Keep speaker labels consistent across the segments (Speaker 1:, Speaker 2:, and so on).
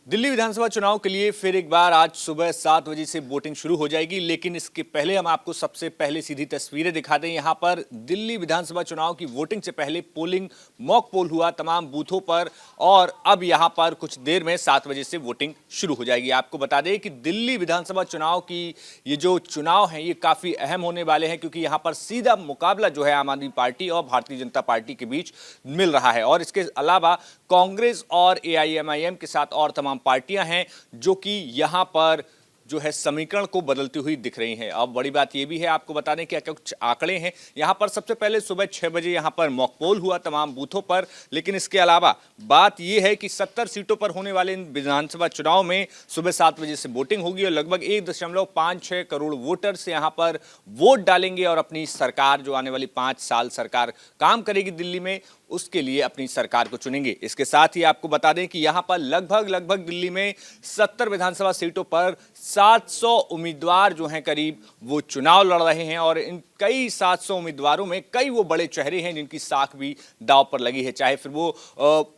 Speaker 1: दिल्ली विधानसभा चुनाव के लिए फिर एक बार आज सुबह 7 बजे से वोटिंग शुरू हो जाएगी, लेकिन इसके पहले हम आपको सबसे पहले सीधी तस्वीरें दिखा दें। यहां पर दिल्ली विधानसभा चुनाव की वोटिंग से पहले पोलिंग मॉक पोल हुआ तमाम बूथों पर और अब यहां पर कुछ देर में 7 बजे से वोटिंग शुरू हो जाएगी। आपको बता दें कि दिल्ली विधानसभा चुनाव की ये जो चुनाव है ये काफी अहम होने वाले हैं, क्योंकि यहां पर सीधा मुकाबला जो है आम आदमी पार्टी और भारतीय जनता पार्टी के बीच मिल रहा है और इसके अलावा कांग्रेस और एआईएमआईएम के साथ और तमाम पार्टियां हैं जो कि यहां पर जो है समीकरण को बदलती हुई दिख रही हैं। अब बड़ी बात यह भी है, आपको बता दें कि कुछ आंकड़े हैं। यहां पर सबसे पहले सुबह 6 बजे यहां पर मॉक पोल हुआ तमाम बूथों पर, लेकिन इसके अलावा बात यह है कि 70 सीटों पर होने वाले इन विधानसभा चुनाव में सुबह 7 बजे से वोटिंग होगी और लगभग 1.56 करोड़ वोटर्स यहां पर वोट डालेंगे और अपनी सरकार, जो आने वाली 5 साल सरकार काम करेगी दिल्ली में, उसके लिए अपनी सरकार को चुनेंगे। इसके साथ ही आपको बता दें कि यहां पर लगभग दिल्ली में 70 विधानसभा सीटों पर 700 उम्मीदवार जो हैं करीब वो चुनाव लड़ रहे हैं और इन कई 700 उम्मीदवारों में कई वो बड़े चेहरे हैं जिनकी साख भी दांव पर लगी है, चाहे फिर वो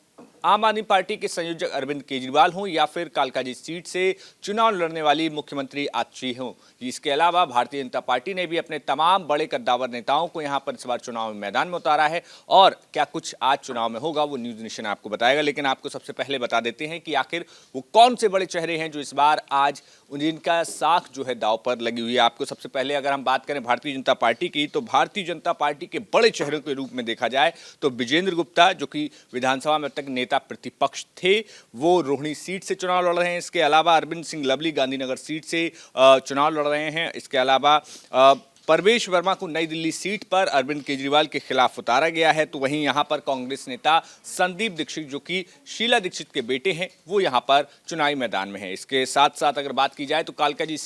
Speaker 1: आम आदमी पार्टी के संयोजक अरविंद केजरीवाल हों या फिर कालकाजी सीट से चुनाव लड़ने वाली मुख्यमंत्री आतिशी हों। इसके अलावा भारतीय जनता पार्टी ने भी अपने तमाम बड़े कद्दावर नेताओं को यहां पर इस बार चुनाव में मैदान में उतारा है और क्या कुछ आज चुनाव में होगा वो न्यूज नेशन आपको बताएगा। लेकिन आपको सबसे पहले बता देते हैं कि आखिर वो कौन से बड़े चेहरे हैं जो इस बार आज जिनका साख जो है दांव पर लगी हुई है। आपको सबसे पहले अगर हम बात करें भारतीय जनता पार्टी की, तो भारतीय जनता पार्टी के बड़े चेहरों के रूप में देखा जाए तो विजेंद्र गुप्ता, जो कि विधानसभा में अब तक नेता प्रतिपक्ष थे, वो रोहिणी सीट से चुनाव लड़ रहे हैं। इसके अलावा अरविंद सिंह लवली गांधीनगर सीट से चुनाव लड़ रहे हैं। इसके अलावा परवेश वर्मा को नई दिल्ली सीट पर अरविंद केजरीवाल के खिलाफ उतारा गया है। तो वहीं यहां पर कांग्रेस नेता संदीप दीक्षित, जो कि शीला दीक्षित के बेटे हैं, वो यहां पर चुनावी मैदान में है। इसके साथ साथ अगर बात की जाए तो कालकाजी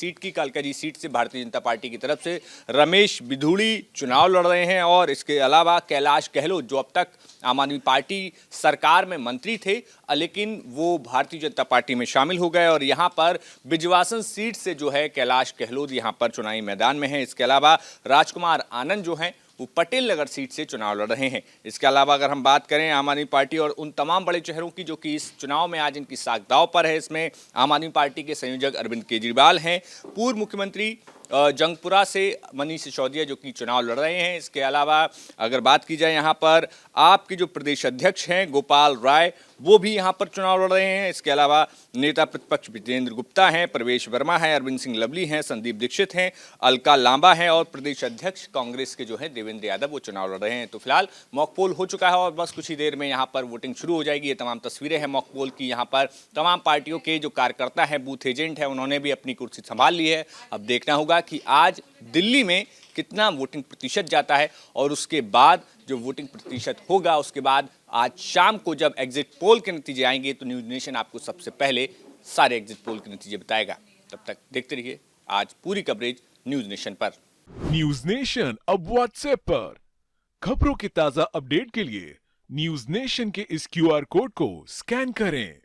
Speaker 1: सीट से भारतीय जनता पार्टी की तरफ से रमेश बिधूड़ी चुनाव लड़ रहे हैं और इसके अलावा कैलाश गहलोत, जो अब तक आम आदमी पार्टी सरकार में मंत्री थे लेकिन वो भारतीय जनता पार्टी में शामिल हो गए और यहां पर बिजवासन सीट से जो है कैलाश गहलोत यहां पर चुनावी मैदान में है। इसके अलावा राजकुमार आनंद जो हैं वो पटेल नगर सीट से चुनाव लड़ रहे हैं। इसके अलावा अगर हम बात करें आम आदमी पार्टी और उन तमाम बड़े चेहरों की जो कि इस चुनाव में आज इनकी साख दांव पर है, इसमें आम आदमी पार्टी के संयोजक अरविंद केजरीवाल हैं, पूर्व मुख्यमंत्री जंगपुरा से मनीष सिसोदिया जो कि चुनाव लड़ रहे हैं। इसके अलावा अगर बात की जाए यहाँ पर आपके जो प्रदेश अध्यक्ष हैं गोपाल राय, वो भी यहाँ पर चुनाव लड़ रहे हैं। इसके अलावा नेता प्रतिपक्ष विजेंद्र गुप्ता हैं, प्रवेश वर्मा हैं, अरविंद सिंह लवली हैं, संदीप दीक्षित हैं, अलका लांबा हैं और प्रदेश अध्यक्ष कांग्रेस के जो है देवेंद्र यादव वो चुनाव लड़ रहे हैं। तो फिलहाल मॉक पोल हो चुका है और बस कुछ ही देर में यहाँ पर वोटिंग शुरू हो जाएगी। ये तमाम तस्वीरें हैं मॉक पोल की। यहाँ पर तमाम पार्टियों के जो कार्यकर्ता हैं, बूथ एजेंट हैं, उन्होंने भी अपनी कुर्सी संभाल ली है। अब देखना होगा कि आज दिल्ली में कितना वोटिंग प्रतिशत जाता है और उसके बाद जो वोटिंग प्रतिशत होगा उसके बाद आज शाम को जब एग्जिट पोल के नतीजे आएंगे तो न्यूज नेशन आपको सबसे पहले सारे एग्जिट पोल के नतीजे बताएगा। तब तक देखते रहिए आज पूरी कवरेज न्यूज नेशन पर।
Speaker 2: न्यूज नेशन अब व्हाट्सएप पर खबरों के ताजा अपडेट के लिए न्यूज नेशन के इस क्यूआर कोड को स्कैन करें।